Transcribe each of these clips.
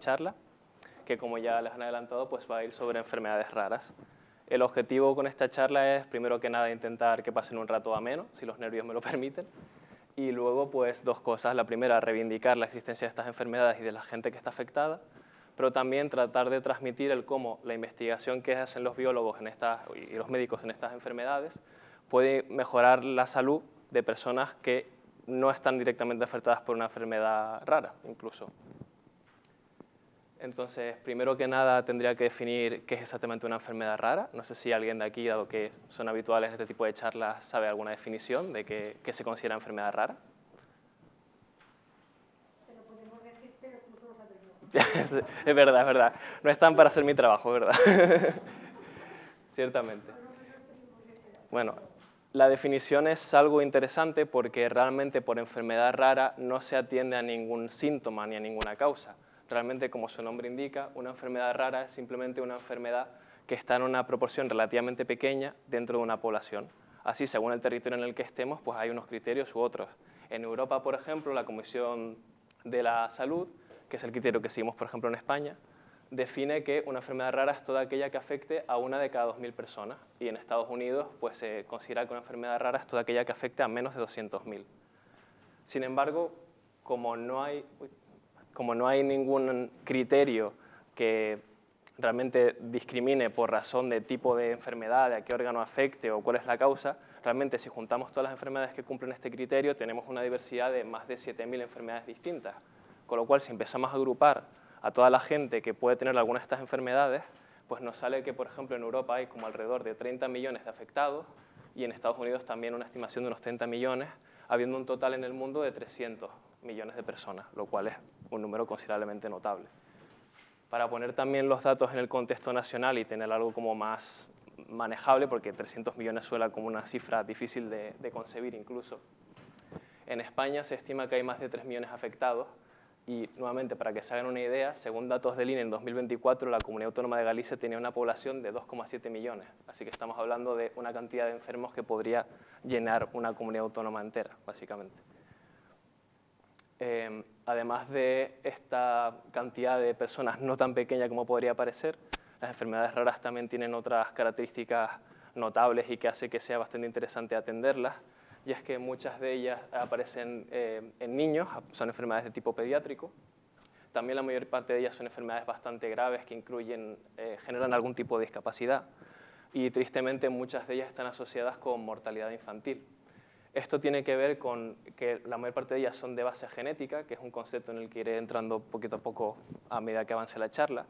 charla, que como ya les han adelantado, pues va a ir sobre enfermedades raras. El objetivo con esta charla es, primero que nada, intentar que pasen un rato ameno, si los nervios me lo permiten, y luego, pues, dos cosas. La primera, reivindicar la existencia de estas enfermedades y de la gente que está afectada, pero también tratar de transmitir el cómo la investigación que hacen los biólogos y los médicos en estas enfermedades puede mejorar la salud de personas que no están directamente afectadas por una enfermedad rara, incluso. Entonces, primero que nada, tendría que definir qué es exactamente una enfermedad rara. No sé si alguien de aquí, dado que son habituales en este tipo de charlas, sabe alguna definición de qué se considera enfermedad rara. Te lo podemos decir, pero tú solo sabes yo. Es verdad. No están para hacer mi trabajo, ¿verdad? Ciertamente. Bueno, la definición es algo interesante porque realmente por enfermedad rara no se atiende a ningún síntoma ni a ninguna causa. Realmente, como su nombre indica, una enfermedad rara es simplemente una enfermedad que está en una proporción relativamente pequeña dentro de una población. Así, según el territorio en el que estemos, pues hay unos criterios u otros. En Europa, por ejemplo, la Comisión de la Salud, que es el criterio que seguimos, por ejemplo, en España, define que una enfermedad rara es toda aquella que afecte a una de cada 2.000 personas. Y en Estados Unidos, pues se considera que una enfermedad rara es toda aquella que afecte a menos de 200.000. Sin embargo, como no hay ningún criterio que realmente discrimine por razón de tipo de enfermedad, de a qué órgano afecte o cuál es la causa, realmente si juntamos todas las enfermedades que cumplen este criterio, tenemos una diversidad de más de 7.000 enfermedades distintas. Con lo cual, si empezamos a agrupar a toda la gente que puede tener alguna de estas enfermedades, pues nos sale que, por ejemplo, en Europa hay como alrededor de 30 millones de afectados y en Estados Unidos también una estimación de unos 30 millones, habiendo un total en el mundo de 300 millones de personas, lo cual es un número considerablemente notable. Para poner también los datos en el contexto nacional y tener algo como más manejable, porque 300 millones suena como una cifra difícil de concebir incluso, en España se estima que hay más de 3 millones afectados y, nuevamente, para que se hagan una idea, según datos del INE, en 2024 la Comunidad Autónoma de Galicia tenía una población de 2,7 millones. Así que estamos hablando de una cantidad de enfermos que podría llenar una comunidad autónoma entera, básicamente. Además de esta cantidad de personas no tan pequeña como podría parecer, las enfermedades raras también tienen otras características notables y que hace que sea bastante interesante atenderlas, y es que muchas de ellas aparecen en niños, son enfermedades de tipo pediátrico. También la mayor parte de ellas son enfermedades bastante graves que generan algún tipo de discapacidad, y tristemente muchas de ellas están asociadas con mortalidad infantil. Esto tiene que ver con que la mayor parte de ellas son de base genética, que es un concepto en el que iré entrando poquito a poco a medida que avance la charla.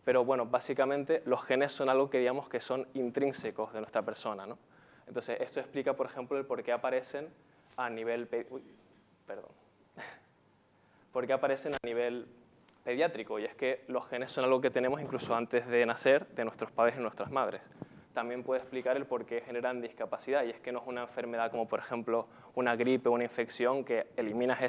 Pero bueno, básicamente los genes son algo que digamos que son intrínsecos de nuestra persona, ¿no? Entonces, esto explica, por ejemplo, el por qué aparecen a nivel pediátrico, y es que los genes son algo que tenemos incluso antes de nacer de nuestros padres y nuestras madres. También puede explicar el por qué generan discapacidad, y es que no es una enfermedad como, por ejemplo, una gripe o una infección que eliminas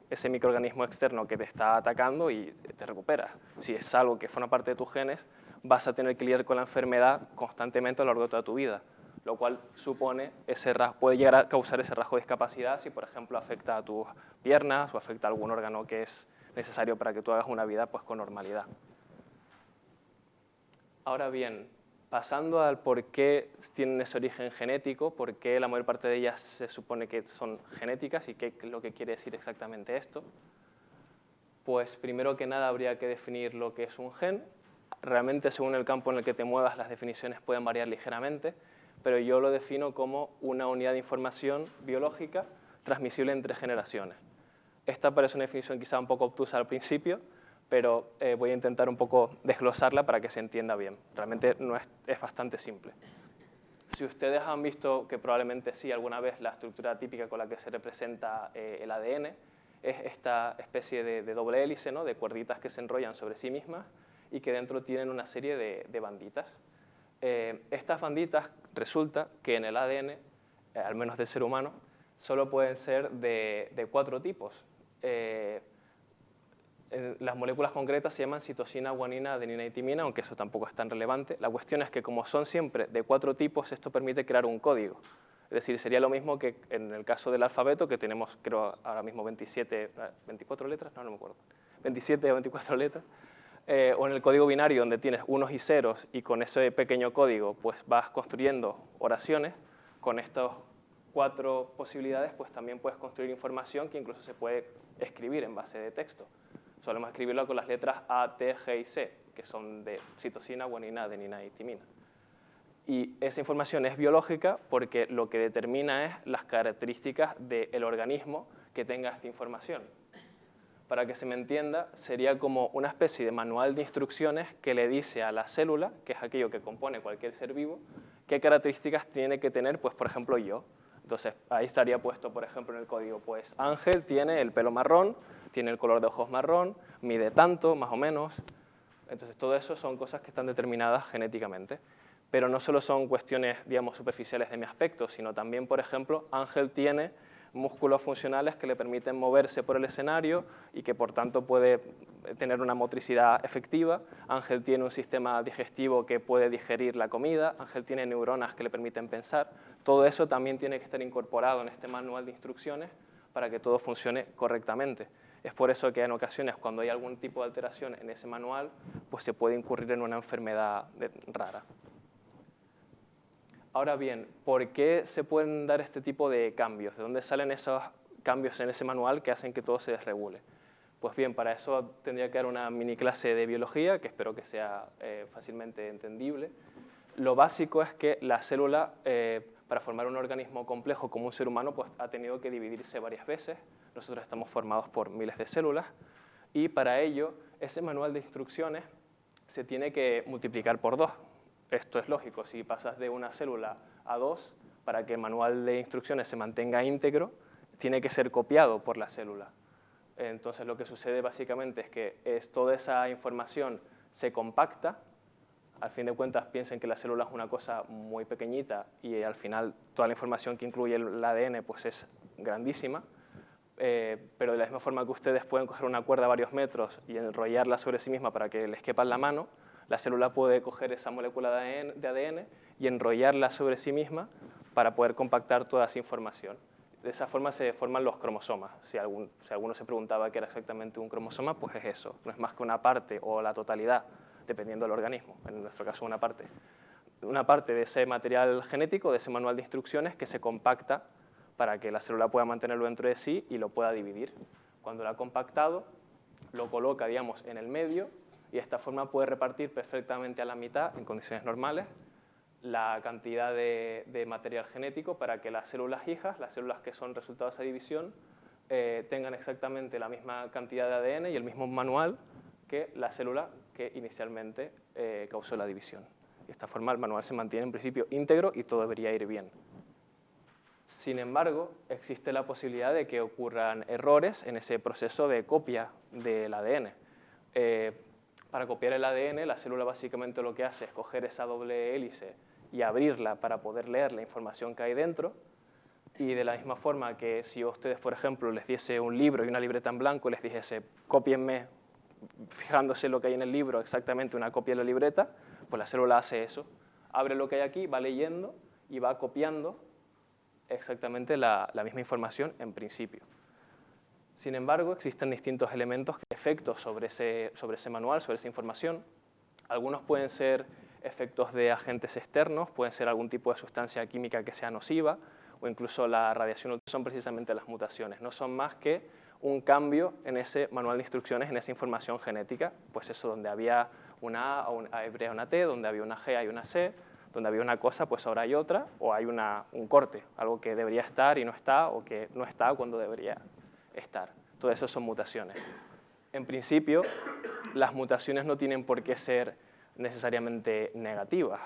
ese microorganismo externo que te está atacando y te recuperas. Si es algo que forma parte de tus genes, vas a tener que lidiar con la enfermedad constantemente a lo largo de toda tu vida, lo cual puede llegar a causar ese rasgo de discapacidad si, por ejemplo, afecta a tus piernas o afecta a algún órgano que es necesario para que tú hagas una vida pues, con normalidad. Ahora bien, pasando al por qué tienen ese origen genético, por qué la mayor parte de ellas se supone que son genéticas y qué es lo que quiere decir exactamente esto, pues primero que nada habría que definir lo que es un gen. Realmente, según el campo en el que te muevas, las definiciones pueden variar ligeramente, pero yo lo defino como una unidad de información biológica transmisible entre generaciones. Esta parece una definición quizá un poco obtusa al principio, pero voy a intentar un poco desglosarla para que se entienda bien. Realmente es bastante simple. Si ustedes han visto, que probablemente sí alguna vez, la estructura típica con la que se representa el ADN, es esta especie de doble hélice, ¿no?, de cuerditas que se enrollan sobre sí mismas y que dentro tienen una serie de banditas. Estas banditas resulta que en el ADN, al menos del ser humano, solo pueden ser de 4 tipos. Las moléculas concretas se llaman citosina, guanina, adenina y timina, aunque eso tampoco es tan relevante. La cuestión es que como son siempre de 4 tipos, esto permite crear un código. Es decir, sería lo mismo que en el caso del alfabeto, que tenemos, creo, ahora mismo 24 letras, no me acuerdo, 27 o 24 letras. o en el código binario donde tienes unos y ceros y con ese pequeño código pues vas construyendo oraciones, con estas 4 posibilidades pues también puedes construir información que incluso se puede escribir en base de texto. Solemos escribirlo con las letras A, T, G y C, que son de citosina, guanina, adenina y timina. Y esa información es biológica porque lo que determina es las características del organismo que tenga esta información. Para que se me entienda, sería como una especie de manual de instrucciones que le dice a la célula, que es aquello que compone cualquier ser vivo, qué características tiene que tener, pues, por ejemplo, yo. Entonces, ahí estaría puesto, por ejemplo, en el código, pues Ángel tiene el pelo marrón, tiene el color de ojos marrón, mide tanto, más o menos. Entonces, todo eso son cosas que están determinadas genéticamente. Pero no solo son cuestiones, digamos, superficiales de mi aspecto, sino también, por ejemplo, Ángel tiene músculos funcionales que le permiten moverse por el escenario y que, por tanto, puede tener una motricidad efectiva. Ángel tiene un sistema digestivo que puede digerir la comida. Ángel tiene neuronas que le permiten pensar. Todo eso también tiene que estar incorporado en este manual de instrucciones para que todo funcione correctamente. Es por eso que en ocasiones, cuando hay algún tipo de alteración en ese manual, pues se puede incurrir en una enfermedad rara. Ahora bien, ¿por qué se pueden dar este tipo de cambios? ¿De dónde salen esos cambios en ese manual que hacen que todo se desregule? Pues bien, para eso tendría que dar una mini clase de biología, que espero que sea fácilmente entendible. Lo básico es que la célula, para formar un organismo complejo como un ser humano, pues ha tenido que dividirse varias veces. Nosotros estamos formados por miles de células y para ello ese manual de instrucciones se tiene que multiplicar por 2. Esto es lógico, si pasas de una célula a 2, para que el manual de instrucciones se mantenga íntegro, tiene que ser copiado por la célula. Entonces lo que sucede básicamente es que toda esa información se compacta. Al fin de cuentas piensen que la célula es una cosa muy pequeñita y al final toda la información que incluye el ADN pues es grandísima, pero de la misma forma que ustedes pueden coger una cuerda a varios metros y enrollarla sobre sí misma para que les quepa en la mano, la célula puede coger esa molécula de ADN y enrollarla sobre sí misma para poder compactar toda esa información. De esa forma se forman los cromosomas. Si alguno se preguntaba qué era exactamente un cromosoma, pues es eso. No es más que una parte o la totalidad, dependiendo del organismo. En nuestro caso, una parte. Una parte de ese material genético, de ese manual de instrucciones, que se compacta para que la célula pueda mantenerlo dentro de sí y lo pueda dividir. Cuando lo ha compactado, lo coloca, digamos, en el medio, y de esta forma puede repartir perfectamente a la mitad, en condiciones normales, la cantidad de material genético para que las células hijas, las células que son resultado de esa división, tengan exactamente la misma cantidad de ADN y el mismo manual que la célula que inicialmente causó la división. De esta forma el manual se mantiene en principio íntegro y todo debería ir bien. Sin embargo, existe la posibilidad de que ocurran errores en ese proceso de copia del ADN. Para copiar el ADN, la célula básicamente lo que hace es coger esa doble hélice y abrirla para poder leer la información que hay dentro. Y de la misma forma que si yo a ustedes, por ejemplo, les diese un libro y una libreta en blanco y les dijese, cópienme, fijándose lo que hay en el libro, exactamente una copia de la libreta, pues la célula hace eso. Abre lo que hay aquí, va leyendo y va copiando exactamente la misma información en principio. Sin embargo, existen distintos elementos, efectos sobre ese manual, sobre esa información. Algunos pueden ser efectos de agentes externos, pueden ser algún tipo de sustancia química que sea nociva, o incluso la radiación, son precisamente las mutaciones. No son más que un cambio en ese manual de instrucciones, en esa información genética, pues eso, donde había una A hebrea, una T, donde había una G, hay una C, donde había una cosa, pues ahora hay otra, o hay un corte, algo que debería estar y no está, o que no está cuando debería estar. Todo eso son mutaciones. En principio, las mutaciones no tienen por qué ser necesariamente negativas.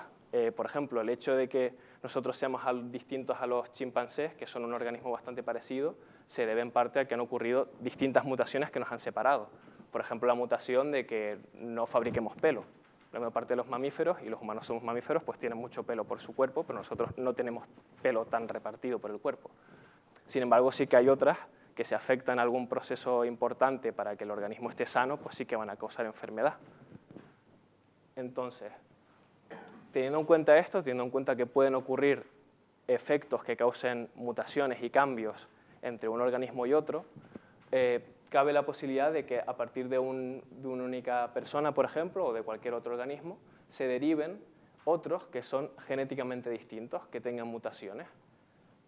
Por ejemplo, el hecho de que nosotros seamos distintos a los chimpancés, que son un organismo bastante parecido, se debe en parte a que han ocurrido distintas mutaciones que nos han separado. Por ejemplo, la mutación de que no fabriquemos pelo. La mayor parte de los mamíferos, y los humanos somos mamíferos, pues tienen mucho pelo por su cuerpo, pero nosotros no tenemos pelo tan repartido por el cuerpo. Sin embargo, sí que hay otras que se afectan a algún proceso importante para que el organismo esté sano, pues sí que van a causar enfermedad. Entonces, teniendo en cuenta esto, teniendo en cuenta que pueden ocurrir efectos que causen mutaciones y cambios entre un organismo y otro, cabe la posibilidad de que a partir de una única persona, por ejemplo, o de cualquier otro organismo, se deriven otros que son genéticamente distintos, que tengan mutaciones.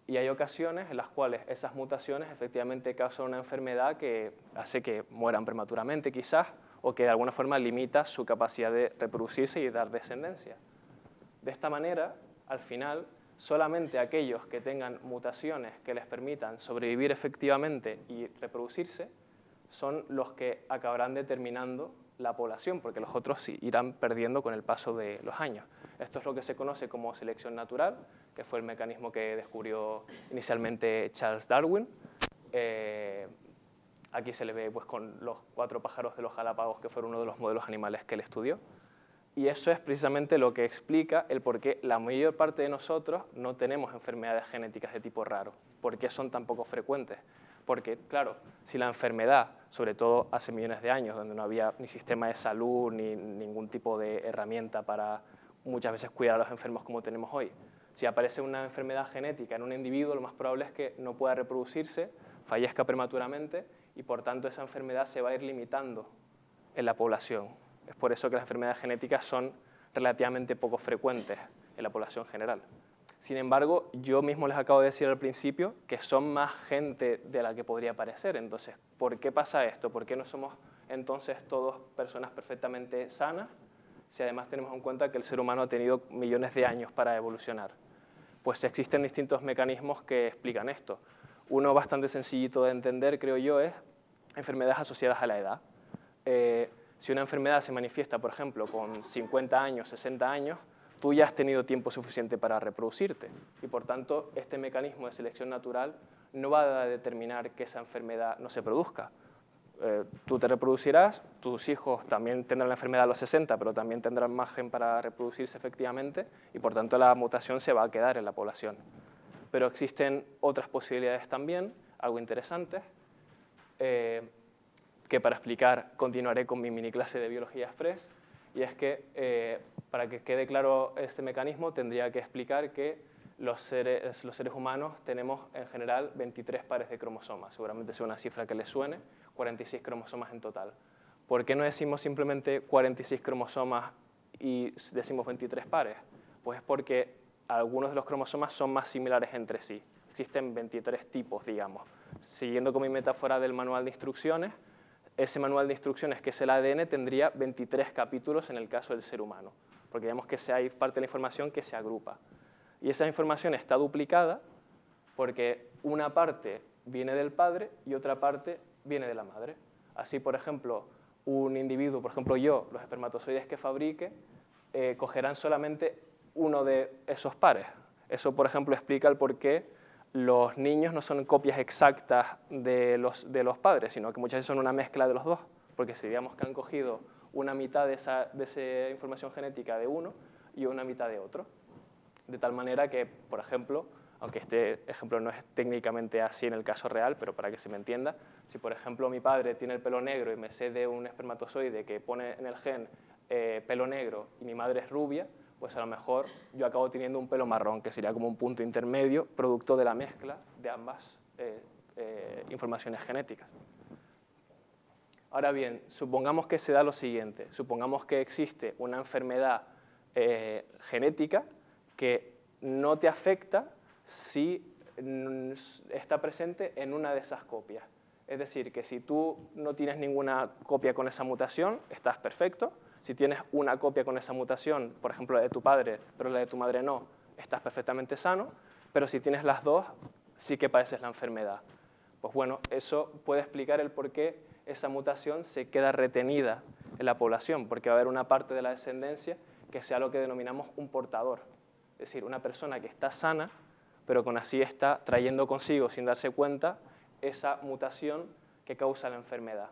Y hay ocasiones en las cuales esas mutaciones efectivamente causan una enfermedad que hace que mueran prematuramente quizás, o que de alguna forma limita su capacidad de reproducirse y dar descendencia. De esta manera, al final, solamente aquellos que tengan mutaciones que les permitan sobrevivir efectivamente y reproducirse son los que acabarán determinando la población, porque los otros irán perdiendo con el paso de los años. Esto es lo que se conoce como selección natural, que fue el mecanismo que descubrió inicialmente Charles Darwin. Aquí se le ve pues, con los 4 pájaros de los Galápagos, que fueron uno de los modelos animales que él estudió. Y eso es precisamente lo que explica el por qué la mayor parte de nosotros no tenemos enfermedades genéticas de tipo raro. ¿Por qué son tan poco frecuentes? Porque, claro, si la enfermedad, sobre todo hace millones de años, donde no había ni sistema de salud, ni ningún tipo de herramienta para muchas veces cuidar a los enfermos como tenemos hoy, si aparece una enfermedad genética en un individuo, lo más probable es que no pueda reproducirse, fallezca prematuramente y, por tanto, esa enfermedad se va a ir limitando en la población. Es por eso que las enfermedades genéticas son relativamente poco frecuentes en la población general. Sin embargo, yo mismo les acabo de decir al principio que son más gente de la que podría parecer. Entonces, ¿por qué pasa esto? ¿Por qué no somos entonces todos personas perfectamente sanas si además tenemos en cuenta que el ser humano ha tenido millones de años para evolucionar? Pues existen distintos mecanismos que explican esto. Uno bastante sencillito de entender, creo yo, es enfermedades asociadas a la edad. Si una enfermedad se manifiesta, por ejemplo, con 50 años, 60 años, tú ya has tenido tiempo suficiente para reproducirte y, por tanto, este mecanismo de selección natural no va a determinar que esa enfermedad no se produzca. Tú te reproducirás, tus hijos también tendrán la enfermedad a los 60, pero también tendrán margen para reproducirse efectivamente y, por tanto, la mutación se va a quedar en la población. Pero existen otras posibilidades también, algo interesantes, que para explicar continuaré con mi mini clase de Biología Express, y es que para que quede claro este mecanismo tendría que explicar que los seres humanos tenemos en general 23 pares de cromosomas, seguramente sea una cifra que les suene, 46 cromosomas en total. ¿Por qué no decimos simplemente 46 cromosomas y decimos 23 pares? Pues es porque algunos de los cromosomas son más similares entre sí. Existen 23 tipos, digamos. Siguiendo con mi metáfora del manual de instrucciones, ese manual de instrucciones, que es el ADN, tendría 23 capítulos en el caso del ser humano, porque vemos que hay parte de la información que se agrupa. Y esa información está duplicada porque una parte viene del padre y otra parte viene de la madre. Así, por ejemplo, un individuo, por ejemplo yo, los espermatozoides que fabrique, cogerán solamente uno de esos pares. Eso, por ejemplo, explica el por qué los niños no son copias exactas de los padres, sino que muchas veces son una mezcla de los dos, porque si digamos que han cogido una mitad de esa información genética de uno y una mitad de otro. De tal manera que, por ejemplo, aunque este ejemplo no es técnicamente así en el caso real, pero para que se me entienda, si por ejemplo mi padre tiene el pelo negro y me sé de un espermatozoide que pone en el gen pelo negro y mi madre es rubia, pues a lo mejor yo acabo teniendo un pelo marrón, que sería como un punto intermedio, producto de la mezcla de ambas informaciones genéticas. Ahora bien, supongamos que se da lo siguiente, supongamos que existe una enfermedad genética que no te afecta si está presente en una de esas copias. Es decir, que si tú no tienes ninguna copia con esa mutación, estás perfecto. Si tienes una copia con esa mutación, por ejemplo la de tu padre, pero la de tu madre no, estás perfectamente sano. Pero si tienes las dos, sí que padeces la enfermedad. Pues bueno, eso puede explicar el por qué esa mutación se queda retenida en la población, porque va a haber una parte de la descendencia que sea lo que denominamos un portador. Es decir, una persona que está sana, pero que aún así está trayendo consigo, sin darse cuenta, esa mutación que causa la enfermedad.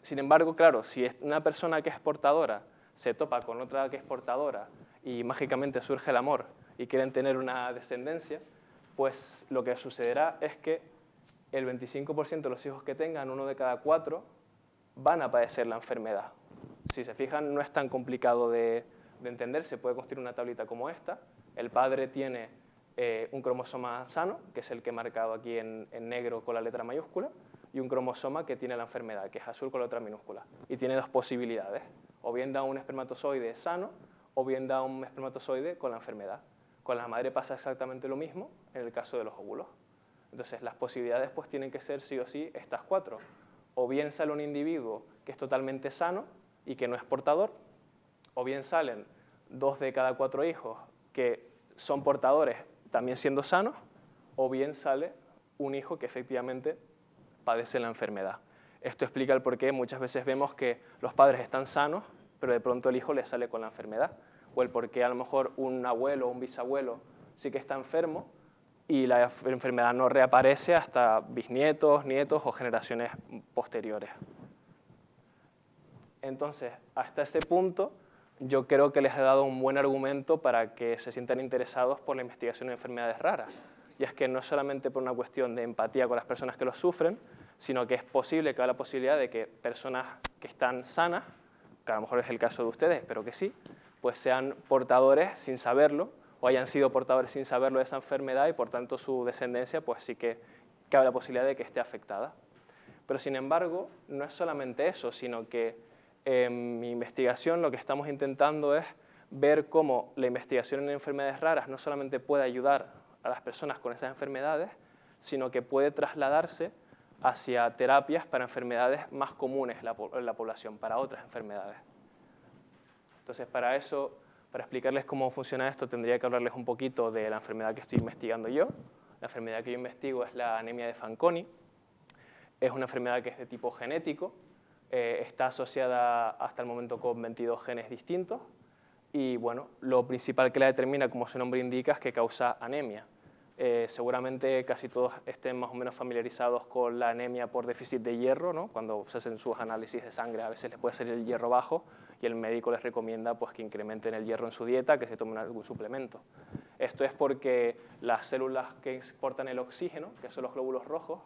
Sin embargo, claro, si una persona que es portadora se topa con otra que es portadora y mágicamente surge el amor y quieren tener una descendencia, pues lo que sucederá es que el 25% de los hijos que tengan, 1 de cada 4, van a padecer la enfermedad. Si se fijan, no es tan complicado de entender, se puede construir una tablita como esta. El padre tiene un cromosoma sano, que es el que he marcado aquí en negro con la letra mayúscula. y un cromosoma que tiene la enfermedad, que es azul con la letra minúscula. Y tiene dos posibilidades, o bien da un espermatozoide sano, o bien da un espermatozoide con la enfermedad. Con la madre pasa exactamente lo mismo en el caso de los óvulos. Entonces, las posibilidades pues tienen que ser sí o sí estas 4. O bien sale un individuo que es totalmente sano y que no es portador, o bien salen 2 de cada 4 hijos que son portadores también siendo sanos, o bien sale un hijo que efectivamente padece la enfermedad. Esto explica el por qué muchas veces vemos que los padres están sanos, pero de pronto el hijo les sale con la enfermedad, o el por qué a lo mejor un abuelo o un bisabuelo sí que está enfermo y la enfermedad no reaparece hasta bisnietos, nietos o generaciones posteriores. Entonces, hasta ese punto, yo creo que les he dado un buen argumento para que se sientan interesados por la investigación de enfermedades raras. Y es que no solamente por una cuestión de empatía con las personas que lo sufren, sino que es posible que haya la posibilidad de que personas que están sanas, que a lo mejor es el caso de ustedes, pero que sí, pues sean portadores sin saberlo, o hayan sido portadores sin saberlo de esa enfermedad y por tanto su descendencia pues sí que cabe la posibilidad de que esté afectada. Pero sin embargo, no es solamente eso, sino que en mi investigación lo que estamos intentando es ver cómo la investigación en enfermedades raras no solamente puede ayudar a las personas con esas enfermedades, sino que puede trasladarse hacia terapias para enfermedades más comunes en la población, para otras enfermedades. Entonces, para eso, para explicarles cómo funciona esto, tendría que hablarles un poquito de la enfermedad que estoy investigando yo. La enfermedad que yo investigo es la anemia de Fanconi. Es una enfermedad que es de tipo genético, está asociada hasta el momento con 22 genes distintos y bueno, lo principal que la determina, como su nombre indica, es que causa anemia. Seguramente casi todos estén más o menos familiarizados con la anemia por déficit de hierro, ¿no? Cuando se hacen sus análisis de sangre a veces les puede salir el hierro bajo y el médico les recomienda pues, que incrementen el hierro en su dieta, que se tomen algún suplemento. Esto es porque las células que exportan el oxígeno, que son los glóbulos rojos,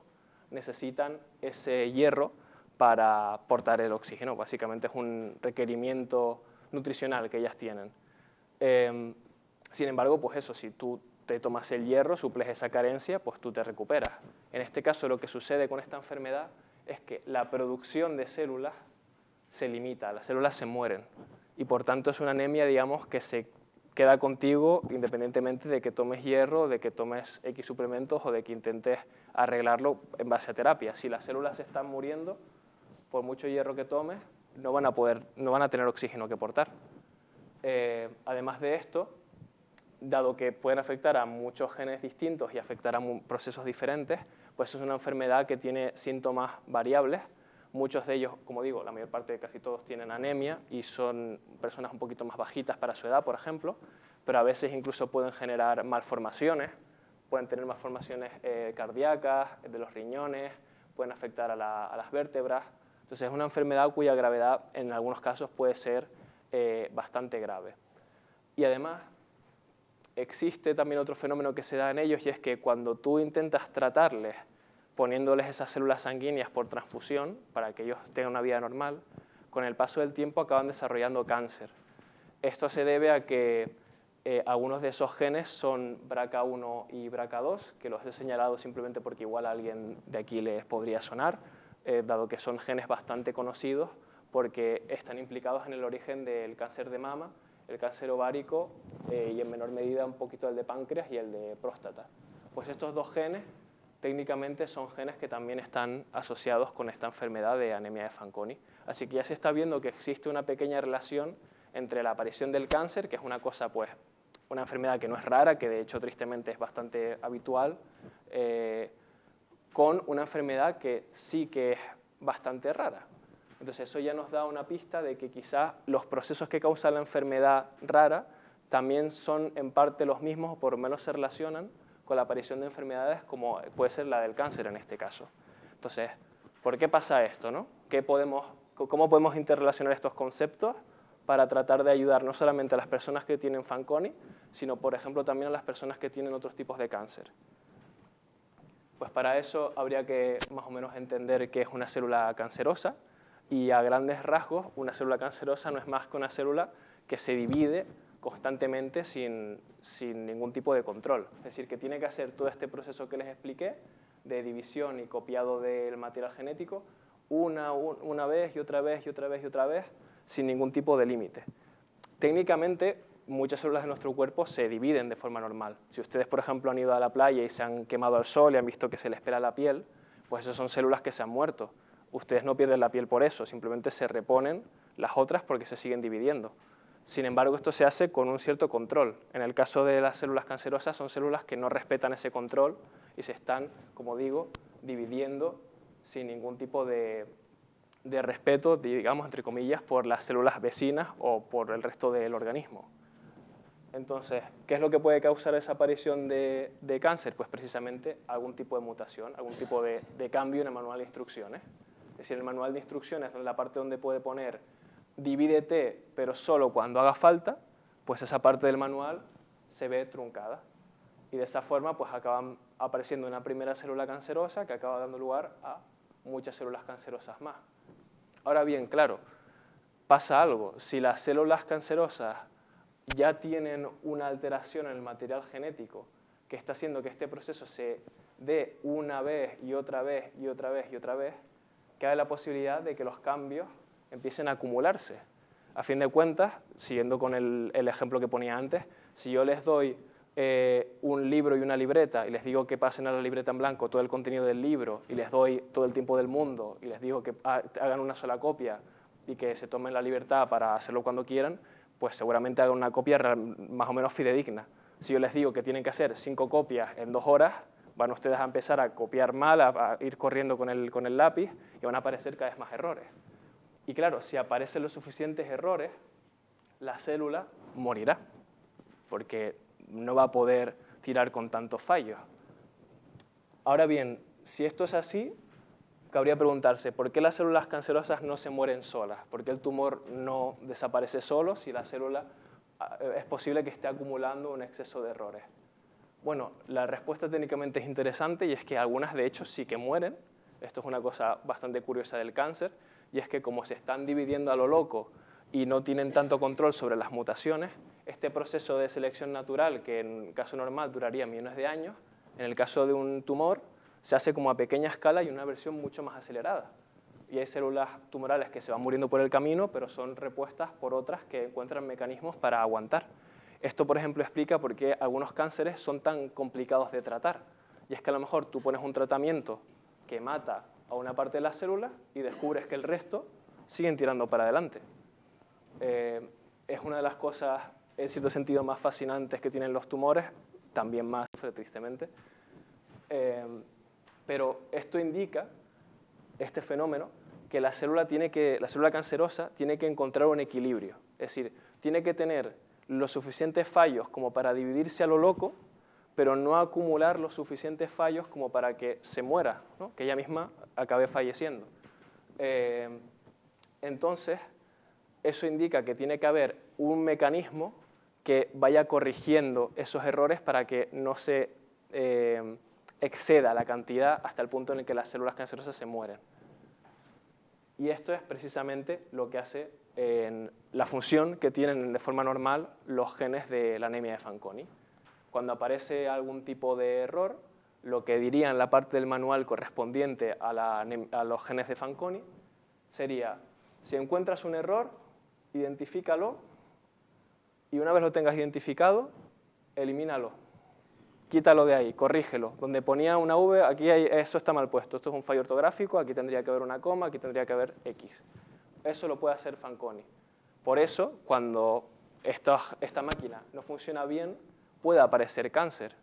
necesitan ese hierro para portar el oxígeno. Básicamente es un requerimiento nutricional que ellas tienen. Sin embargo, pues eso, si tú te tomas el hierro, suples esa carencia, pues tú te recuperas. En este caso, lo que sucede con esta enfermedad es que la producción de células se limita, las células se mueren y por tanto es una anemia, digamos, que se queda contigo independientemente de que tomes hierro, de que tomes X suplementos o de que intentes arreglarlo en base a terapia. Si las células se están muriendo, por mucho hierro que tomes, no van a tener oxígeno que portar. Además de esto, dado que pueden afectar a muchos genes distintos y afectar a procesos diferentes, pues es una enfermedad que tiene síntomas variables. Muchos de ellos, como digo, la mayor parte de casi todos tienen anemia y son personas un poquito más bajitas para su edad, por ejemplo, pero a veces incluso pueden generar malformaciones, pueden tener malformaciones cardíacas, de los riñones, pueden afectar a las vértebras. Entonces es una enfermedad cuya gravedad en algunos casos puede ser bastante grave. Y además existe también otro fenómeno que se da en ellos y es que cuando tú intentas tratarles poniéndoles esas células sanguíneas por transfusión para que ellos tengan una vida normal, con el paso del tiempo acaban desarrollando cáncer. Esto se debe a que algunos de esos genes son BRCA1 y BRCA2, que los he señalado simplemente porque igual a alguien de aquí les podría sonar, dado que son genes bastante conocidos porque están implicados en el origen del cáncer de mama, el cáncer ovárico y en menor medida un poquito el de páncreas y el de próstata. Pues estos dos genes técnicamente son genes que también están asociados con esta enfermedad de anemia de Fanconi. Así que ya se está viendo que existe una pequeña relación entre la aparición del cáncer, que es una cosa, pues, una enfermedad que no es rara, que de hecho tristemente es bastante habitual, con una enfermedad que sí que es bastante rara. Entonces eso ya nos da una pista de que quizá los procesos que causan la enfermedad rara también son en parte los mismos o por lo menos se relacionan con la aparición de enfermedades como puede ser la del cáncer en este caso. Entonces, ¿por qué pasa esto, no? ¿Cómo podemos interrelacionar estos conceptos para tratar de ayudar no solamente a las personas que tienen Fanconi, sino, por ejemplo, también a las personas que tienen otros tipos de cáncer? Pues para eso habría que más o menos entender qué es una célula cancerosa y a grandes rasgos una célula cancerosa no es más que una célula que se divide constantemente sin ningún tipo de control. Es decir, que tiene que hacer todo este proceso que les expliqué de división y copiado del material genético una vez y otra vez y otra vez y otra vez sin ningún tipo de límite. Técnicamente, muchas células de nuestro cuerpo se dividen de forma normal. Si ustedes, por ejemplo, han ido a la playa y se han quemado al sol y han visto que se les pela la piel, pues esas son células que se han muerto. Ustedes no pierden la piel por eso, simplemente se reponen las otras porque se siguen dividiendo. Sin embargo, esto se hace con un cierto control. En el caso de las células cancerosas, son células que no respetan ese control y se están, como digo, dividiendo sin ningún tipo de respeto, digamos, entre comillas, por las células vecinas o por el resto del organismo. Entonces, ¿qué es lo que puede causar esa aparición de cáncer? Pues precisamente algún tipo de mutación, algún tipo de cambio en el manual de instrucciones. Es decir, el manual de instrucciones, en la parte donde puede poner divídete, pero solo cuando haga falta, pues esa parte del manual se ve truncada. Y de esa forma pues acaban apareciendo una primera célula cancerosa que acaba dando lugar a muchas células cancerosas más. Ahora bien, claro, pasa algo. Si las células cancerosas ya tienen una alteración en el material genético que está haciendo que este proceso se dé una vez y otra vez y otra vez y otra vez, cabe la posibilidad de que los cambios empiecen a acumularse. A fin de cuentas, siguiendo con el ejemplo que ponía antes, si yo les doy un libro y una libreta y les digo que pasen a la libreta en blanco todo el contenido del libro y les doy todo el tiempo del mundo y les digo que hagan una sola copia y que se tomen la libertad para hacerlo cuando quieran, pues seguramente hagan una copia más o menos fidedigna. Si yo les digo que tienen que hacer 5 copias en 2 horas, van ustedes a empezar a copiar mal, a ir corriendo con el lápiz y van a aparecer cada vez más errores. Y claro, si aparecen los suficientes errores, la célula morirá, porque no va a poder tirar con tantos fallos. Ahora bien, si esto es así, cabría preguntarse, ¿por qué las células cancerosas no se mueren solas? ¿Por qué el tumor no desaparece solo si la célula es posible que esté acumulando un exceso de errores? Bueno, la respuesta técnicamente es interesante y es que algunas de hecho sí que mueren. Esto es una cosa bastante curiosa del cáncer, y es que como se están dividiendo a lo loco y no tienen tanto control sobre las mutaciones, este proceso de selección natural, que en caso normal duraría millones de años, en el caso de un tumor se hace como a pequeña escala y una versión mucho más acelerada. Y hay células tumorales que se van muriendo por el camino, pero son repuestas por otras que encuentran mecanismos para aguantar. Esto, por ejemplo, explica por qué algunos cánceres son tan complicados de tratar. Y es que a lo mejor tú pones un tratamiento que mata a una parte de las células y descubres que el resto siguen tirando para adelante. Es una de las cosas, en cierto sentido, más fascinantes que tienen los tumores, también más, tristemente. Pero esto indica, este fenómeno, que la célula cancerosa tiene que encontrar un equilibrio. Es decir, tiene que tener los suficientes fallos como para dividirse a lo loco, pero no acumular los suficientes fallos como para que se muera, ¿no? Que ella misma acabe falleciendo. Entonces, eso indica que tiene que haber un mecanismo que vaya corrigiendo esos errores para que no se exceda la cantidad hasta el punto en el que las células cancerosas se mueren. Y esto es precisamente lo que hace la función que tienen de forma normal los genes de la anemia de Fanconi. Cuando aparece algún tipo de error, lo que diría en la parte del manual correspondiente a los genes de Fanconi sería, si encuentras un error, identifícalo y una vez lo tengas identificado, elimínalo. Quítalo de ahí, corrígelo. Donde ponía una V, aquí eso está mal puesto. Esto es un fallo ortográfico, aquí tendría que haber una coma, aquí tendría que haber X. Eso lo puede hacer Fanconi. Por eso, cuando esta máquina no funciona bien, puede aparecer cáncer.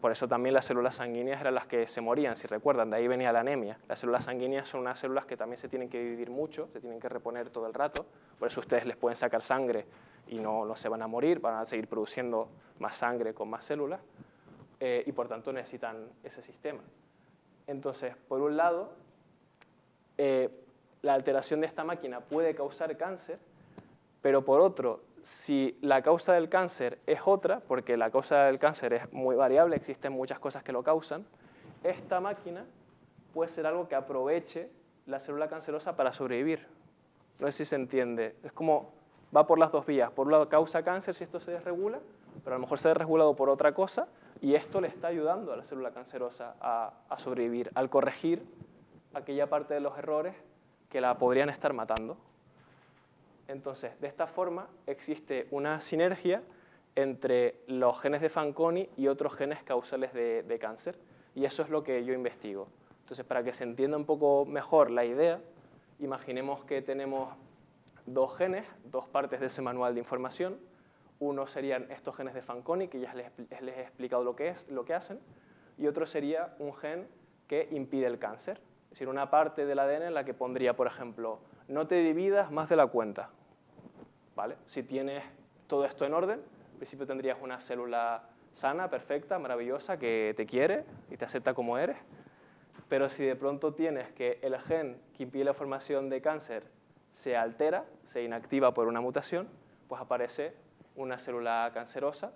Por eso también las células sanguíneas eran las que se morían, si recuerdan, de ahí venía la anemia. Las células sanguíneas son unas células que también se tienen que dividir mucho, se tienen que reponer todo el rato, por eso ustedes les pueden sacar sangre y no se van a morir, van a seguir produciendo más sangre con más células, y por tanto necesitan ese sistema. Entonces, por un lado, la alteración de esta máquina puede causar cáncer, pero por otro, si la causa del cáncer es otra, porque la causa del cáncer es muy variable, existen muchas cosas que lo causan, esta máquina puede ser algo que aproveche la célula cancerosa para sobrevivir. No sé si se entiende. Es como va por las dos vías. Por un lado causa cáncer si esto se desregula, pero a lo mejor se ha desregulado por otra cosa y esto le está ayudando a la célula cancerosa a sobrevivir, al corregir aquella parte de los errores que la podrían estar matando. Entonces, de esta forma existe una sinergia entre los genes de Fanconi y otros genes causales de cáncer, y eso es lo que yo investigo. Entonces, para que se entienda un poco mejor la idea, imaginemos que tenemos dos genes, dos partes de ese manual de información. Uno serían estos genes de Fanconi, que ya les he explicado lo que hacen, y otro sería un gen que impide el cáncer. Es decir, una parte del ADN en la que pondría, por ejemplo, no te dividas más de la cuenta. ¿Vale? Si tienes todo esto en orden, al principio tendrías una célula sana, perfecta, maravillosa, que te quiere y te acepta como eres. Pero si de pronto tienes que el gen que impide la formación de cáncer se altera, se inactiva por una mutación, pues aparece una célula cancerosa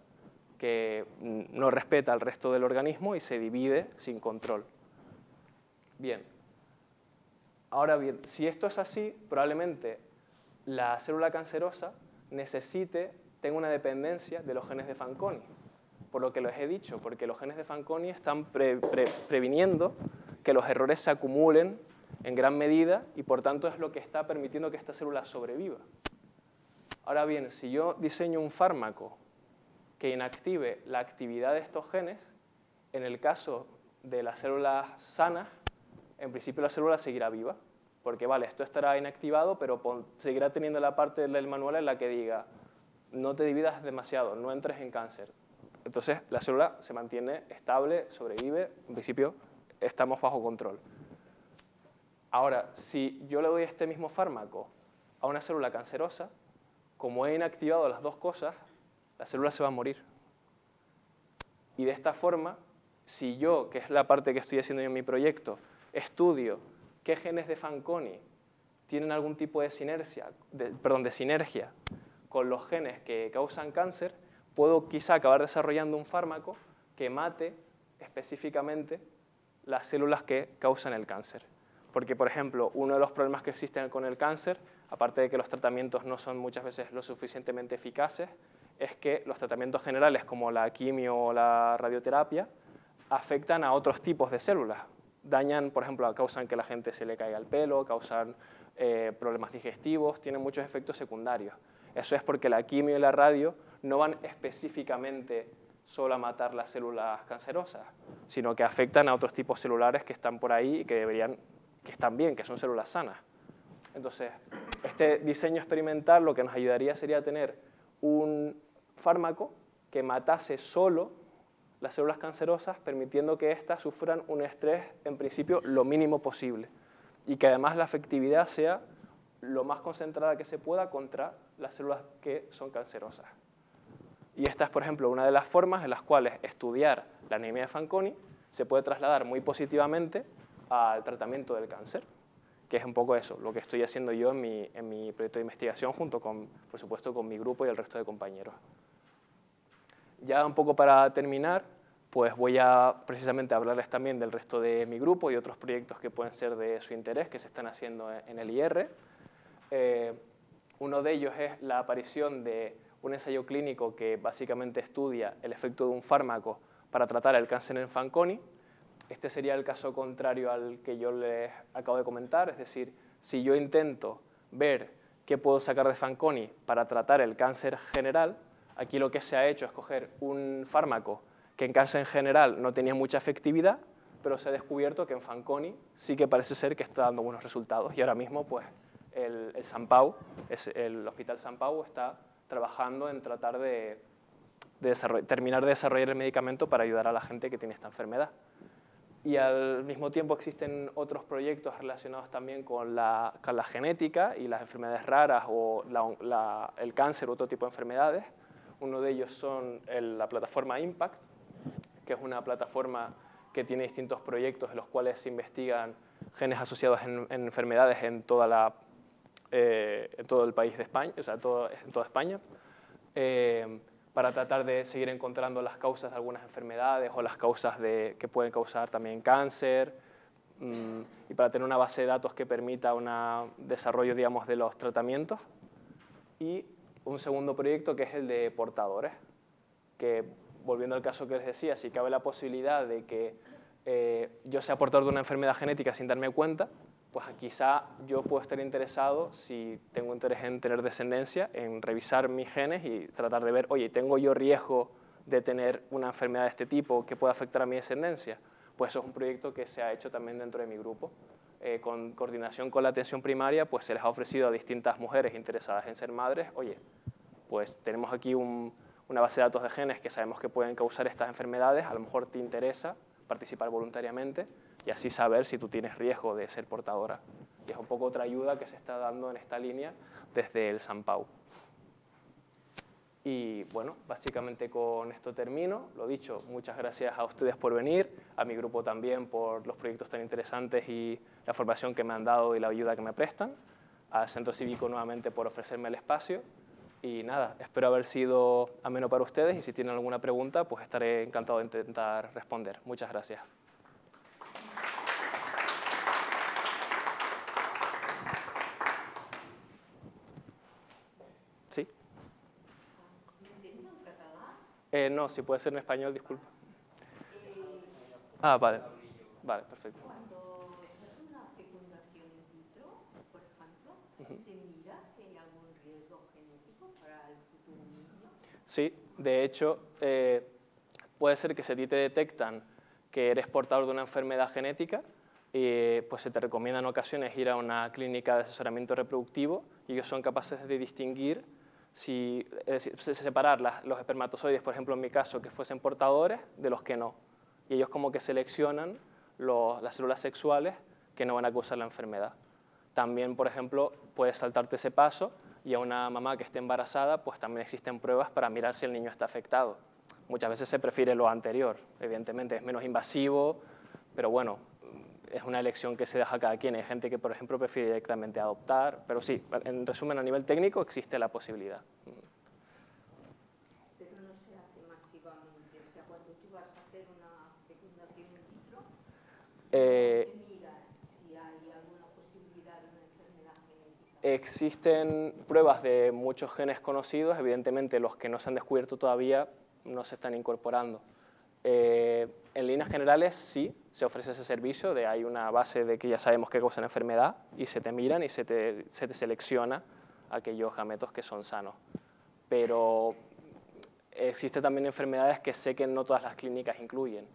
que no respeta al resto del organismo y se divide sin control. Bien. Ahora bien, si esto es así, probablemente la célula cancerosa tenga una dependencia de los genes de Fanconi, por lo que les he dicho, porque los genes de Fanconi están previniendo que los errores se acumulen en gran medida y por tanto es lo que está permitiendo que esta célula sobreviva. Ahora bien, si yo diseño un fármaco que inactive la actividad de estos genes, en el caso de las células sanas, en principio la célula seguirá viva, porque vale, esto estará inactivado, pero seguirá teniendo la parte del manual en la que diga no te dividas demasiado, no entres en cáncer. Entonces la célula se mantiene estable, sobrevive, en principio estamos bajo control. Ahora, si yo le doy este mismo fármaco a una célula cancerosa, como he inactivado las dos cosas, la célula se va a morir. Y de esta forma, si yo, que es la parte que estoy haciendo yo en mi proyecto, estudio qué genes de Fanconi tienen algún tipo de sinergia con los genes que causan cáncer, puedo quizá acabar desarrollando un fármaco que mate específicamente las células que causan el cáncer. Porque, por ejemplo, uno de los problemas que existen con el cáncer, aparte de que los tratamientos no son muchas veces lo suficientemente eficaces, es que los tratamientos generales como la quimio o la radioterapia afectan a otros tipos de células. Dañan, por ejemplo, causan que la gente se le caiga el pelo, causan problemas digestivos, tienen muchos efectos secundarios. Eso es porque la quimio y la radio no van específicamente solo a matar las células cancerosas, sino que afectan a otros tipos celulares que están por ahí y que están bien, que son células sanas. Entonces, este diseño experimental lo que nos ayudaría sería tener un fármaco que matase solo las células cancerosas, permitiendo que éstas sufran un estrés, en principio, lo mínimo posible, y que además la efectividad sea lo más concentrada que se pueda contra las células que son cancerosas. Y esta es, por ejemplo, una de las formas en las cuales estudiar la anemia de Fanconi se puede trasladar muy positivamente al tratamiento del cáncer, que es un poco eso, lo que estoy haciendo yo en mi proyecto de investigación junto con, por supuesto, con mi grupo y el resto de compañeros. Ya un poco para terminar, pues voy a precisamente hablarles también del resto de mi grupo y otros proyectos que pueden ser de su interés, que se están haciendo en el IR. Uno de ellos es la aparición de un ensayo clínico que básicamente estudia el efecto de un fármaco para tratar el cáncer en Fanconi. Este sería el caso contrario al que yo les acabo de comentar, es decir, si yo intento ver qué puedo sacar de Fanconi para tratar el cáncer general, aquí lo que se ha hecho es coger un fármaco que en cáncer en general no tenía mucha efectividad, pero se ha descubierto que en Fanconi sí que parece ser que está dando buenos resultados. Y ahora mismo pues, el Hospital Sant Pau está trabajando en tratar de terminar de desarrollar el medicamento para ayudar a la gente que tiene esta enfermedad. Y al mismo tiempo existen otros proyectos relacionados también con la genética y las enfermedades raras o el cáncer u otro tipo de enfermedades. Uno de ellos son la plataforma IMPACT, que es una plataforma que tiene distintos proyectos en los cuales se investigan genes asociados en enfermedades en todo el país de España, o sea, en toda España, para tratar de seguir encontrando las causas de algunas enfermedades o las causas que pueden causar también cáncer, y para tener una base de datos que permita un desarrollo, digamos, de los tratamientos. Y un segundo proyecto que es el de portadores, que volviendo al caso que les decía, si cabe la posibilidad de que yo sea portador de una enfermedad genética sin darme cuenta, pues quizá yo puedo estar interesado, si tengo interés en tener descendencia, en revisar mis genes y tratar de ver, oye, ¿tengo yo riesgo de tener una enfermedad de este tipo que pueda afectar a mi descendencia? Pues eso es un proyecto que se ha hecho también dentro de mi grupo. Con coordinación con la atención primaria, pues se les ha ofrecido a distintas mujeres interesadas en ser madres, oye, pues tenemos aquí una base de datos de genes que sabemos que pueden causar estas enfermedades, a lo mejor te interesa participar voluntariamente y así saber si tú tienes riesgo de ser portadora. Y es un poco otra ayuda que se está dando en esta línea desde el Sant Pau. Y bueno, básicamente con esto termino. Lo dicho, muchas gracias a ustedes por venir, a mi grupo también por los proyectos tan interesantes y la formación que me han dado y la ayuda que me prestan, al Centro Cívico nuevamente por ofrecerme el espacio. Y nada, espero haber sido ameno para ustedes y si tienen alguna pregunta, pues estaré encantado de intentar responder. Muchas gracias. ¿Sí? No, si puede ser en español, disculpa. Ah, vale. Vale, perfecto. Cuando se hace una fecundación in vitro, por ejemplo, ¿se mira si hay algún riesgo genético para el futuro niño? Sí, de hecho, puede ser que si a ti te detectan que eres portador de una enfermedad genética, pues se te recomienda en ocasiones ir a una clínica de asesoramiento reproductivo y ellos son capaces de distinguir, es decir, separar los espermatozoides, por ejemplo, en mi caso, que fuesen portadores de los que no. Y ellos como que seleccionan las células sexuales que no van a causar la enfermedad. También, por ejemplo, puedes saltarte ese paso y a una mamá que esté embarazada, pues también existen pruebas para mirar si el niño está afectado. Muchas veces se prefiere lo anterior, evidentemente es menos invasivo, pero bueno, es una elección que se deja a cada quien. Hay gente que, por ejemplo, prefiere directamente adoptar, pero sí, en resumen, a nivel técnico existe la posibilidad. Pero no se hace masivamente, o sea, cuando tú vas a hacer una fecundación in vitro, no se mira si hay alguna posibilidad de una enfermedad genética. Existen pruebas de muchos genes conocidos, evidentemente los que no se han descubierto todavía no se están incorporando. En líneas generales sí se ofrece ese servicio, hay una base de que ya sabemos que causa la enfermedad y se te miran y se te selecciona aquellos gametos que son sanos. Pero existen también enfermedades que sé que no todas las clínicas incluyen.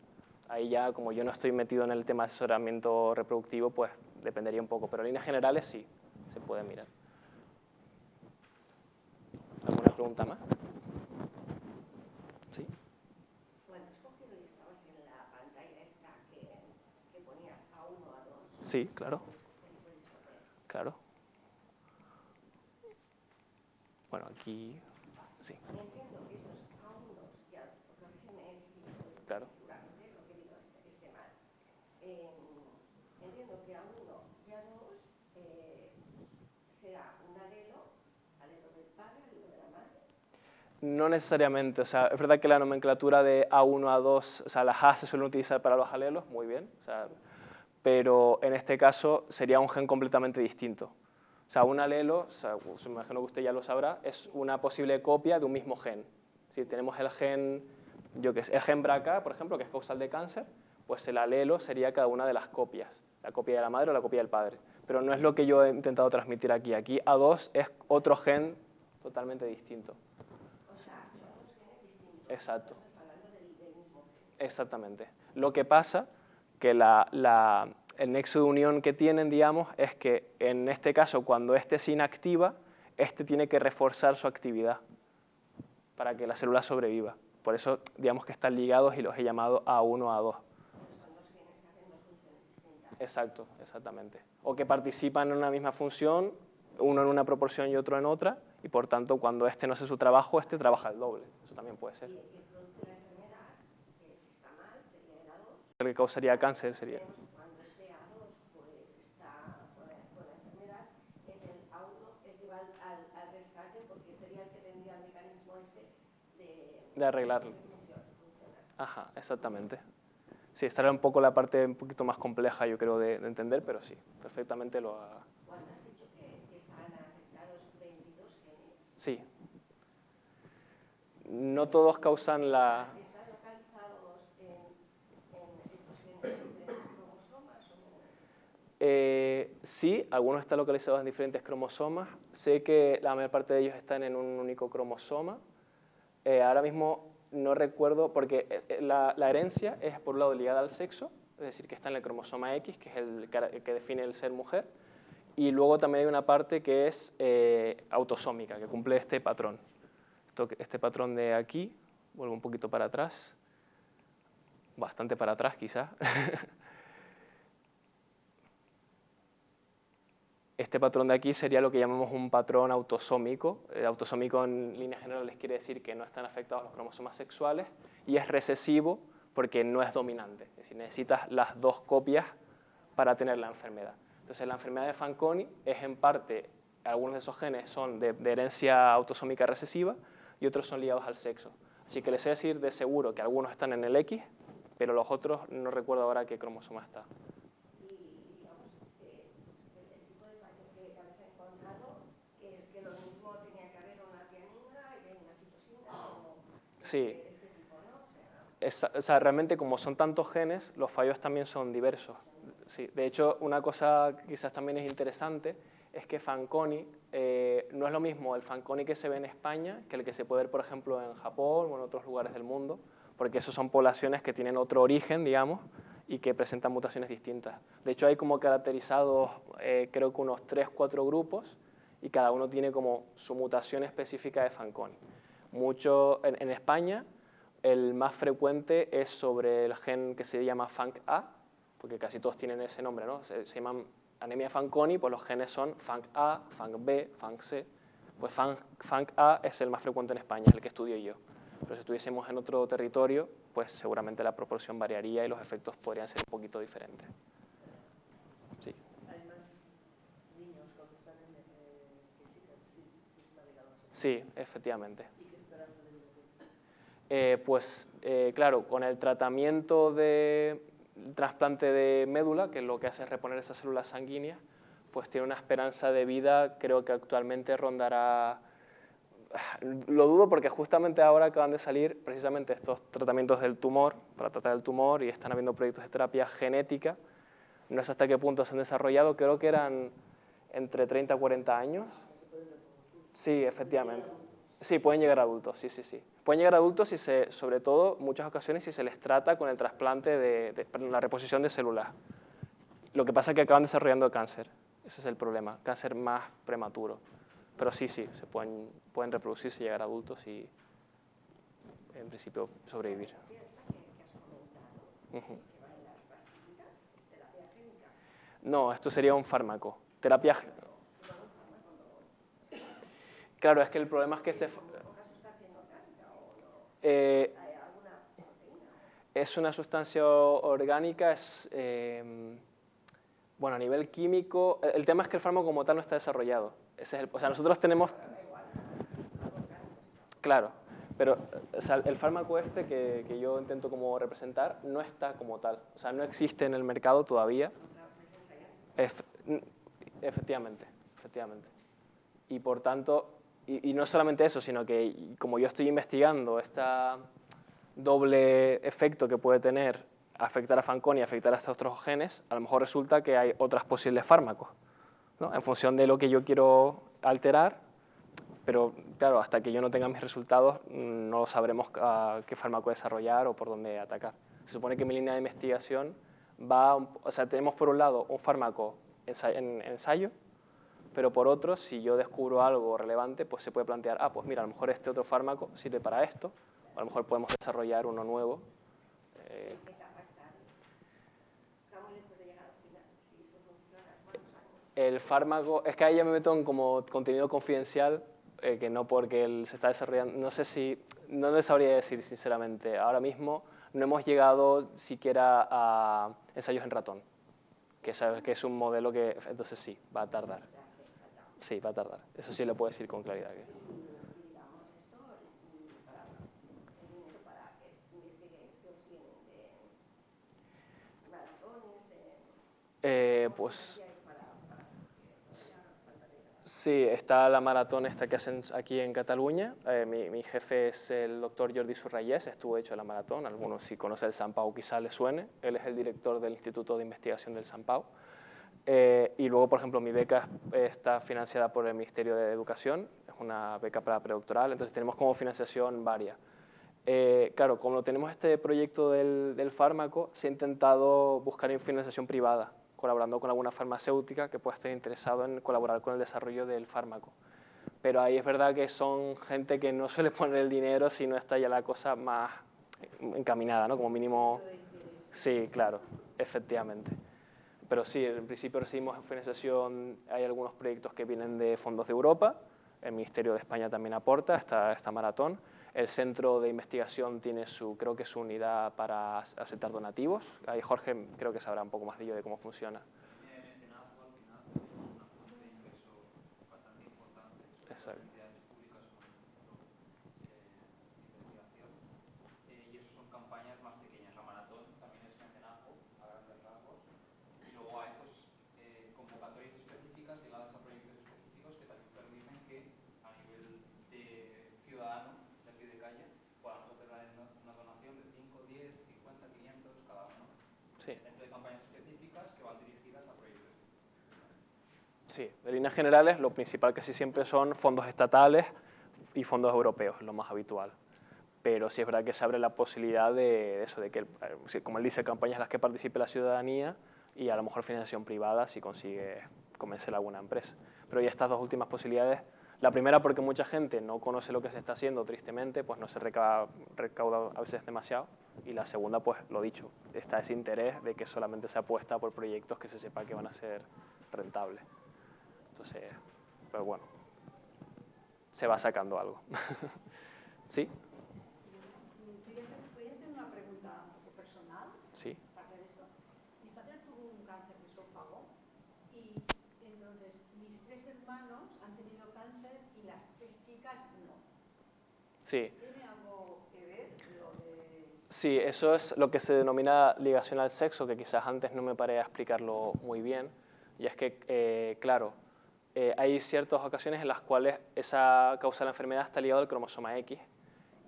Ahí ya, como yo no estoy metido en el tema de asesoramiento reproductivo, pues dependería un poco, pero en líneas generales sí, se puede mirar. ¿Alguna pregunta más? ¿Sí? Cuando has cogido y estabas en la pantalla esta que ponías A1, A2... Sí, claro. Claro. Bueno, aquí... Sí. Entiendo que esos A1 ya, corrígeme si Claro. seguramente lo que digo esté mal. Entiendo que A1 y A2 será un alelo del padre, alelo de la madre. No necesariamente, o sea, es verdad que la nomenclatura de A1, A2, o sea, las A se suelen utilizar para los alelos, muy bien, o sea, pero en este caso sería un gen completamente distinto. O sea, un alelo, o sea, me imagino que usted ya lo sabrá, es una posible copia de un mismo gen. Si tenemos el gen, el gen BRCA, por ejemplo, que es causal de cáncer, pues el alelo sería cada una de las copias, la copia de la madre o la copia del padre. Pero no es lo que yo he intentado transmitir aquí. Aquí A2 es otro gen totalmente distinto. O sea, son dos genes distintos. Exacto. Estás hablando del mismo gen. Exactamente. Lo que pasa que el nexo de unión que tienen, digamos, es que en este caso, cuando este se inactiva, este tiene que reforzar su actividad para que la célula sobreviva. Por eso, digamos que están ligados y los he llamado A1, A2. Son dos genes que hacen dos funciones distintas. Exacto, exactamente. O que participan en una misma función, uno en una proporción y otro en otra, y por tanto, cuando este no hace su trabajo, este trabaja el doble. Eso también puede ser. Y el producto de la enfermedad, si está mal, sería el A2. El que causaría cáncer sería... Cuando este A2 pues, está con la enfermedad, es el A1 el que va al rescate porque sería el que tendría el mecanismo ese de arreglarlo. funcionar. Ajá, exactamente. Sí, esta era un poco la parte un poquito más compleja, yo creo, de entender, pero sí, perfectamente lo ha... Cuando has dicho que estaban afectados 22 genes, Sí. no todos causan la... ¿Están localizados en estos genes en diferentes cromosomas? Sí, algunos están localizados en diferentes cromosomas. Sé que la mayor parte de ellos están en un único cromosoma. Ahora mismo no recuerdo, porque la herencia es por un lado ligada al sexo, es decir, que está en el cromosoma X, que es el que define el ser mujer, y luego también hay una parte que es autosómica, que cumple este patrón. Este patrón de aquí, vuelvo un poquito para atrás, bastante para atrás quizás. Este patrón de aquí sería lo que llamamos un patrón autosómico. Autosómico en líneas generales quiere decir que no están afectados los cromosomas sexuales y es recesivo porque no es dominante. Es decir, necesitas las dos copias para tener la enfermedad. Entonces, la enfermedad de Fanconi es en parte, algunos de esos genes son de herencia autosómica recesiva y otros son ligados al sexo. Así que les sé decir de seguro que algunos están en el X, pero los otros no recuerdo ahora qué cromosoma está. Sí. O sea, realmente como son tantos genes, los fallos también son diversos. Sí. De hecho, una cosa que quizás también es interesante es que Fanconi no es lo mismo el Fanconi que se ve en España que el que se puede ver, por ejemplo, en Japón o en otros lugares del mundo, porque esos son poblaciones que tienen otro origen, digamos, y que presentan mutaciones distintas. De hecho, hay como caracterizados, creo que unos 3-4 grupos, y cada uno tiene como su mutación específica de Fanconi. En España, el más frecuente es sobre el gen que se llama FANC-A, porque casi todos tienen ese nombre, ¿no? Se llaman anemia Fanconi, pues los genes son FANC-A, FANC-B, FANC-C. Pues FANC-A es el más frecuente en España, es el que estudio yo. Pero si estuviésemos en otro territorio, pues seguramente la proporción variaría y los efectos podrían ser un poquito diferentes. Sí. ¿Hay más niños que están que chicas? Sí, está ligado a eso. Sí, efectivamente. ¿Y qué esperanza de vida? Claro, con el tratamiento de trasplante de médula, que lo que hace es reponer esas células sanguíneas, pues tiene una esperanza de vida, creo que actualmente rondará... Lo dudo porque justamente ahora acaban de salir precisamente estos tratamientos del tumor, para tratar el tumor, y están habiendo proyectos de terapia genética. No sé hasta qué punto se han desarrollado, creo que eran entre 30 y 40 años. Sí, efectivamente. Sí, pueden llegar a adultos, sí, sí, sí. Pueden llegar a adultos y sobre todo, muchas ocasiones, si se les trata con el trasplante perdón, la reposición de células. Lo que pasa es que acaban desarrollando cáncer, ese es el problema, cáncer más prematuro. Pero sí, se pueden reproducirse, llegar a adultos y, en principio, sobrevivir. No, esto sería un fármaco. Terapia... Claro, es que el problema es que es una sustancia orgánica, bueno, a nivel químico... El tema es que el fármaco como tal no está desarrollado. O sea, nosotros tenemos... Claro, pero o sea, el fármaco que yo intento como representar no está como tal. O sea, no existe en el mercado todavía. Efectivamente. Y por tanto, y no solamente eso, sino que como yo estoy investigando este doble efecto que puede tener afectar a Fanconi y afectar a estos otros genes, a lo mejor resulta que hay otros posibles fármacos, ¿no? En función de lo que yo quiero alterar, pero claro, hasta que yo no tenga mis resultados no sabremos qué fármaco desarrollar o por dónde atacar. Se supone que mi línea de investigación o sea, tenemos por un lado un fármaco en ensayo, pero por otro, si yo descubro algo relevante, pues se puede plantear, pues mira, a lo mejor este otro fármaco sirve para esto, o a lo mejor podemos desarrollar uno nuevo. El fármaco, es que ahí ya me meto en como contenido confidencial, que no porque se está desarrollando, no sé si, no les sabría decir sinceramente, ahora mismo no hemos llegado siquiera a ensayos en ratón, que es un modelo que, entonces sí, va a tardar. Sí, va a tardar, eso sí le puedo decir con claridad. Pues Sí, está la maratón esta que hacen aquí en Cataluña. Mi jefe es el doctor Jordi Surrayés, estuvo hecho la maratón. Algunos si conocen el Sant Pau quizá les suene. Él es el director del Instituto de Investigación del Sant Pau. Y luego, por ejemplo, mi beca está financiada por el Ministerio de Educación, es una beca para predoctoral, entonces tenemos como financiación varia. Claro, como tenemos este proyecto del fármaco, se ha intentado buscar financiación privada, colaborando con alguna farmacéutica que pueda estar interesado en colaborar con el desarrollo del fármaco. Pero ahí es verdad que son gente que no suele poner el dinero si no está ya la cosa más encaminada, ¿no? Como mínimo. Sí, claro, efectivamente. Pero sí, en principio recibimos financiación, hay algunos proyectos que vienen de fondos de Europa, el Ministerio de España también aporta esta maratón. El centro de investigación tiene creo que su unidad para aceptar donativos. Ahí Jorge creo que sabrá un poco más de ello, de cómo funciona. Exacto. Y eso son campañas más pequeñas. La maratón también es mecenazgo, a grandes rasgos. Y luego hay convocatorias específicas ligadas a proyectos específicos que también permiten que a nivel de ciudadano de aquí de calle podamos hacer una donación de 5, 10, 50, 500 cada uno. Sí. Dentro de campañas específicas que van dirigidas a proyectos. Sí, de líneas generales lo principal casi siempre son fondos estatales y fondos europeos, lo más habitual. Pero sí es verdad que se abre la posibilidad de eso, de que, como él dice, campañas en las que participe la ciudadanía y a lo mejor financiación privada si consigue convencer a alguna empresa. Pero hay estas dos últimas posibilidades. La primera porque mucha gente no conoce lo que se está haciendo, tristemente, pues no se recauda a veces demasiado. Y la segunda, pues lo dicho, está ese interés de que solamente se apuesta por proyectos que se sepa que van a ser rentables. Entonces, pero bueno, se va sacando algo. ¿Sí? Voy a hacer una pregunta un poco personal. Sí. Aparte de esto. Mi padre tuvo un cáncer de esófago y entonces mis 3 hermanos han tenido cáncer y las 3 chicas no. Sí. ¿Tiene algo que ver lo de...? Sí, eso es lo que se denomina ligación al sexo, que quizás antes no me paré a explicarlo muy bien. Y es que, claro, hay ciertas ocasiones en las cuales esa causa de la enfermedad está ligada al cromosoma X.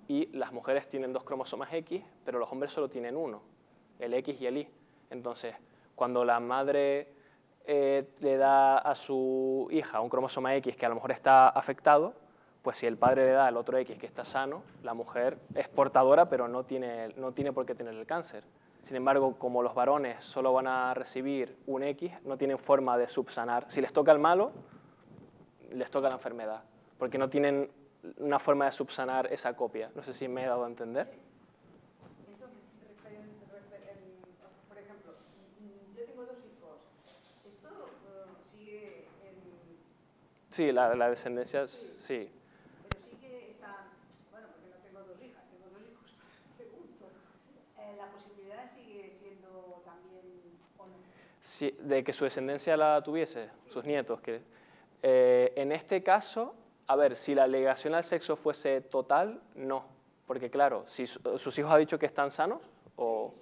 Y las mujeres tienen 2 cromosomas X, pero los hombres solo tienen uno, el X y el Y. Entonces, cuando la madre le da a su hija un cromosoma X que a lo mejor está afectado, pues si el padre le da el otro X que está sano, la mujer es portadora, pero no tiene por qué tener el cáncer. Sin embargo, como los varones solo van a recibir un X, no tienen forma de subsanar. Si les toca el malo, les toca la enfermedad, porque no tienen una forma de subsanar esa copia. No sé si me he dado a entender. Esto por ejemplo, yo tengo 2 hijos. ¿Esto sigue en...? Sí, la descendencia, sí. Pero sí que está... Bueno, porque no tengo 2 hijas, tengo 2 hijos. Pregunto. ¿La posibilidad sigue siendo también o no? Sí, de que su descendencia la tuviese, sí. Sus nietos. En este caso, a ver, si la ligación al sexo fuese total, no. Porque claro, si sus hijos han dicho que están sanos, o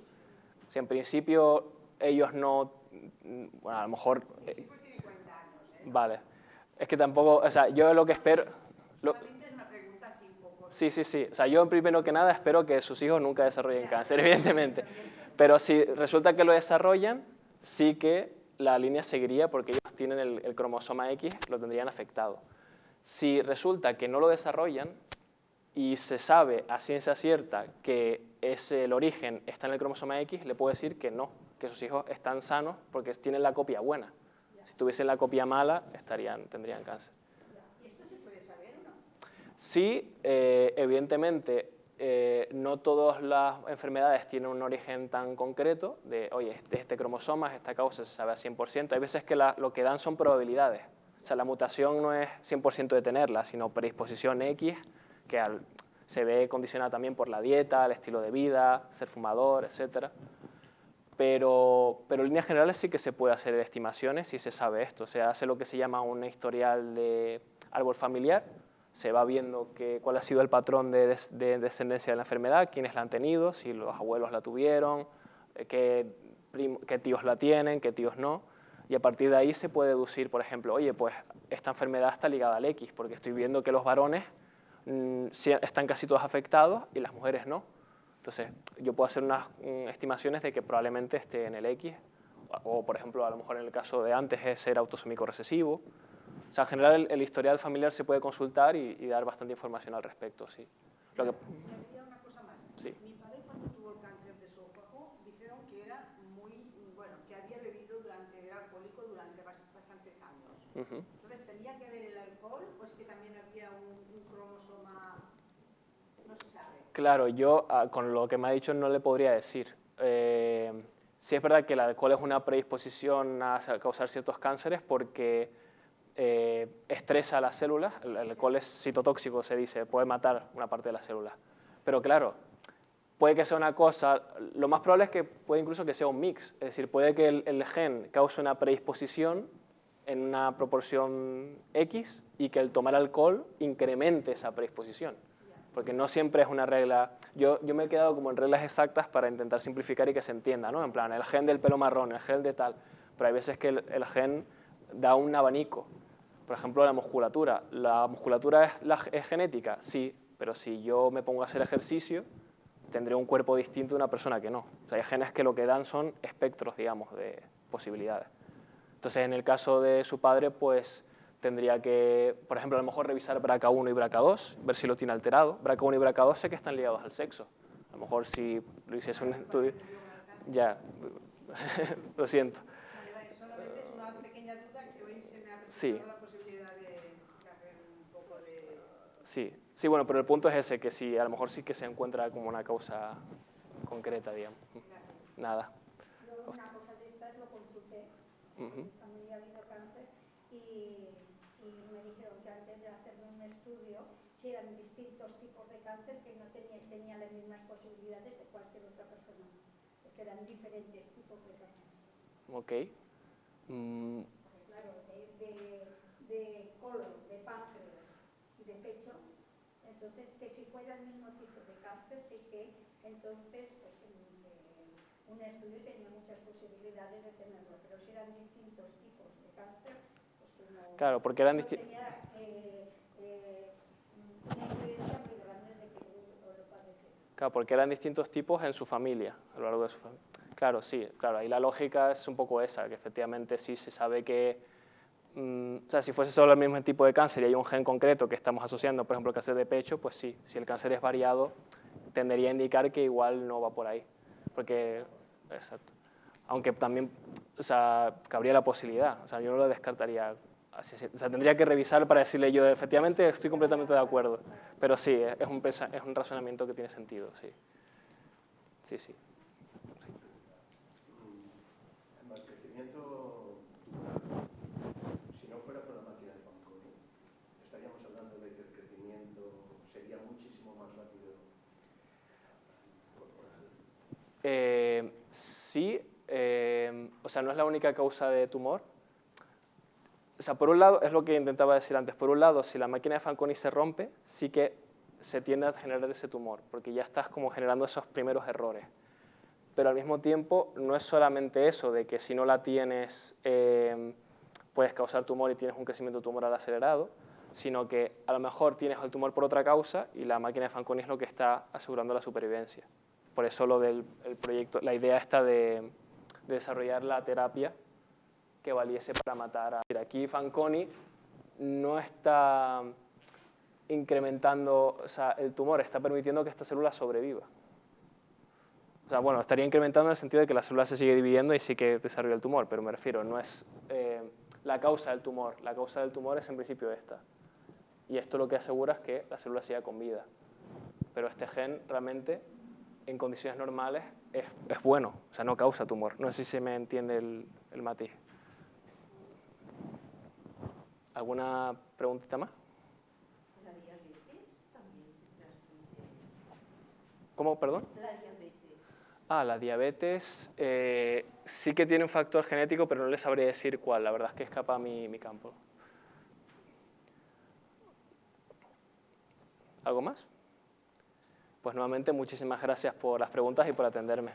si en principio ellos no, bueno, a lo mejor... Mis hijos tienen 40 años, ¿eh? Vale. Es que tampoco, o sea, yo lo que espero... Solamente es una pregunta así un poco... Sí. O sea, yo primero que nada espero que sus hijos nunca desarrollen cáncer, evidentemente. Pero si resulta que lo desarrollan, sí que la línea seguiría porque ellos tienen el cromosoma X, lo tendrían afectado. Si resulta que no lo desarrollan y se sabe a ciencia cierta que el origen está en el cromosoma X, le puedo decir que no, que sus hijos están sanos porque tienen la copia buena. Si tuviesen la copia mala, tendrían cáncer. ¿Y esto se puede saber o no? Sí, evidentemente, no todas las enfermedades tienen un origen tan concreto de, oye, este cromosoma, esta causa se sabe a 100%. Hay veces que lo que dan son probabilidades. O sea, la mutación no es 100% de tenerla, sino predisposición X, que se ve condicionada también por la dieta, el estilo de vida, ser fumador, etc. Pero en líneas generales sí que se puede hacer estimaciones si se sabe esto. Se hace lo que se llama un historial de árbol familiar, se va viendo cuál ha sido el patrón de descendencia de la enfermedad, quiénes la han tenido, si los abuelos la tuvieron, qué tíos la tienen, qué tíos no. Y a partir de ahí se puede deducir, por ejemplo, oye, pues esta enfermedad está ligada al X, porque estoy viendo que los varones están casi todos afectados y las mujeres no. Entonces, yo puedo hacer unas estimaciones de que probablemente esté en el X, o por ejemplo, a lo mejor en el caso de antes es ser autosómico recesivo. O sea, en general el historial familiar se puede consultar y dar bastante información al respecto, sí. Me decía una cosa más. Sí. Mi padre, cuando tuvo el cáncer de esófago, dijeron que era que había bebido era alcohólico durante bastantes años. Entonces, ¿tenía que ver el alcohol o es que también había un cromosoma? No se sabe. Claro, yo con lo que me ha dicho no le podría decir. Sí es verdad que el alcohol es una predisposición a causar ciertos cánceres porque estresa a las células. El alcohol es citotóxico, se dice, puede matar una parte de las células. Pero claro, puede que sea una cosa, lo más probable es que puede incluso que sea un mix, es decir, puede que el gen cause una predisposición en una proporción X y que el tomar alcohol incremente esa predisposición. Porque no siempre es una regla. Yo me he quedado como en reglas exactas para intentar simplificar y que se entienda, ¿no? En plan, el gen del pelo marrón, el gen de tal. Pero hay veces que el gen da un abanico. Por ejemplo, la musculatura. ¿La musculatura es genética? Sí, pero si yo me pongo a hacer ejercicio, tendré un cuerpo distinto de una persona que no. O sea, hay genes que lo que dan son espectros, digamos, de posibilidades. Entonces, en el caso de su padre, pues tendría que, por ejemplo, a lo mejor revisar BRCA1 y BRCA2, ver si lo tiene alterado. BRCA1 y BRCA2 sé que están ligados al sexo. A lo mejor si lo hiciese un estudio... Ya, lo siento. Solamente es una pequeña duda que hoy se me ha presentado Sí. la posibilidad de hacer un poco de... Sí, bueno, pero el punto es ese, que sí, a lo mejor sí que se encuentra como una causa concreta, digamos. Nada. Luego una cosa de estas lo consulté, mi familia ha habido cáncer y me dijeron que antes de hacerme un estudio, si eran distintos tipos de cáncer que no tenían las mismas posibilidades de cualquier otra persona, porque eran diferentes tipos de cáncer. Ok. Claro, de colon, de páncreas y de pecho, entonces que si fuera el mismo tipo de cáncer, sí que entonces pues, un estudio tenía muchas posibilidades de tenerlo, pero si eran distintos tipos de cáncer, pues que no, Claro, porque eran no tenía una influencia muy grande de que lo padeciera. Claro, porque eran distintos tipos en su familia, a lo largo de su familia. Claro, sí, claro, ahí la lógica es un poco esa, que efectivamente sí se sabe que, o sea, si fuese solo el mismo tipo de cáncer y hay un gen concreto que estamos asociando, por ejemplo, el cáncer de pecho, pues sí, si el cáncer es variado, tendería a indicar que igual no va por ahí, porque, exacto. Aunque también, o sea, cabría la posibilidad, o sea, yo no lo descartaría así, o sea, tendría que revisar para decirle yo, efectivamente estoy completamente de acuerdo, pero sí, es un razonamiento que tiene sentido, sí. Sí, sí. Envejecimiento, si no fuera por la máquina de Fanconi, estaríamos hablando de que el crecimiento sería muchísimo más rápido corporal. Sí, o sea, no es la única causa de tumor. O sea, por un lado, es lo que intentaba decir antes, por un lado, si la máquina de Fanconi se rompe, sí que se tiende a generar ese tumor, porque ya estás como generando esos primeros errores. Pero al mismo tiempo, no es solamente eso, de que si no la tienes, puedes causar tumor y tienes un crecimiento tumoral acelerado, sino que a lo mejor tienes el tumor por otra causa y la máquina de Fanconi es lo que está asegurando la supervivencia. Por eso lo del proyecto, la idea está de desarrollar la terapia que valiese para matar a... Aquí Fanconi no está incrementando, o sea, el tumor está permitiendo que esta célula sobreviva. O sea, bueno, estaría incrementando en el sentido de que la célula se sigue dividiendo y sí que desarrolla el tumor, pero me refiero, no es la causa del tumor. La causa del tumor es en principio esta. Y esto lo que asegura es que la célula siga con vida. Pero este gen realmente, en condiciones normales, es bueno, o sea, no causa tumor. No sé si se me entiende el matiz. ¿Alguna preguntita más? ¿La diabetes también se transmite? ¿Cómo, perdón? La diabetes. La diabetes sí que tiene un factor genético, pero no les sabría decir cuál. La verdad es que escapa a mi campo. ¿Algo más? Pues nuevamente, muchísimas gracias por las preguntas y por atenderme.